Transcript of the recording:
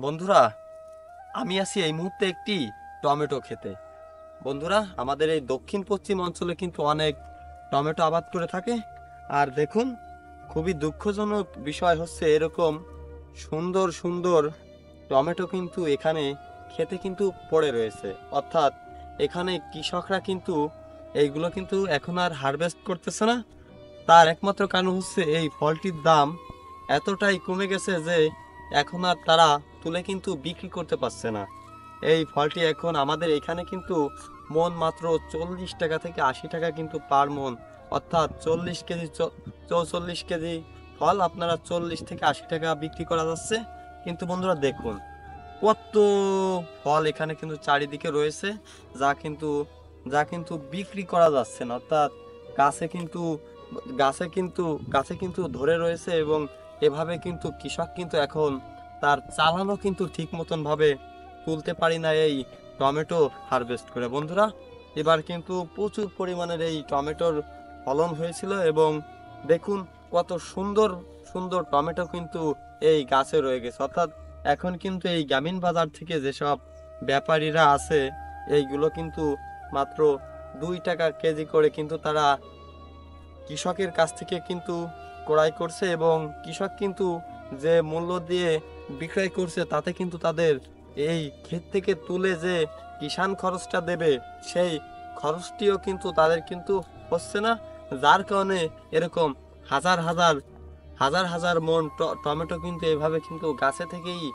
বন্ধুরা, আমি আছি এই মুহূর্তে একটি টমেটো খেতে। বন্ধুরা, আমাদের এই দক্ষিণ পশ্চিম অঞ্চলে কিন্তু অনেক টমেটো আবাদ করে থাকে। আর দেখুন, খুবই দুঃখজনক বিষয় হচ্ছে এরকম সুন্দর সুন্দর টমেটো কিন্তু এখানে খেতে কিন্তু পড়ে রয়েছে। অর্থাৎ এখানে কৃষকরা কিন্তু এইগুলো কিন্তু এখন আর হারভেস্ট করতেছে না। তার একমাত্র কারণ হচ্ছে এই ফলটির দাম এতটাই কমে গেছে যে এখন আর তারা তুলে কিন্তু বিক্রি করতে পারছে না। এই ফলটি এখন আমাদের এখানে কিন্তু মন মাত্র 40 টাকা থেকে 80 টাকা কিন্তু পার মন। অর্থাৎ 40 কেজি 44 কেজি ফল আপনারা 40 থেকে 80 টাকা বিক্রি করা যাচ্ছে। কিন্তু বন্ধুরা দেখুন, কত ফল এখানে কিন্তু চারিদিকে রয়েছে, যা কিন্তু যা কিন্তু বিক্রি করা যাচ্ছে না। অর্থাৎ গাছে কিন্তু গাছে কিন্তু গাছে কিন্তু ধরে রয়েছে, এবং এভাবে কিন্তু কৃষক কিন্তু এখন তার চালানো কিন্তু ঠিক মতন ভাবে তুলতে পারি না এই টমেটো হারভেস্ট করে। বন্ধুরা, এবার কিন্তু প্রচুর পরিমাণের এই টমেটোর ফলন হয়েছিল, এবং দেখুন কত সুন্দর সুন্দর টমেটো কিন্তু এই গাছে রয়ে গেছে। অর্থাৎ এখন কিন্তু এই গ্রামীণ বাজার থেকে যেসব ব্যাপারীরা আছে, এইগুলো কিন্তু মাত্র 2 টাকা কেজি করে কিন্তু তারা কৃষকের কাছ থেকে কিন্তু ক্রয় করছে, এবং কৃষক কিন্তু যে মূল্য দিয়ে বিক্রয় করছে তাতে কিন্তু তাদের এই ক্ষেত থেকে তুলে যে কিষাণ খরচটা দেবে, সেই খরচটিও কিন্তু তাদের কিন্তু হচ্ছে না। যার কারণে এরকম হাজার হাজার হাজার হাজার মন টমেটো কিন্তু এভাবে কিন্তু গাছে থেকেই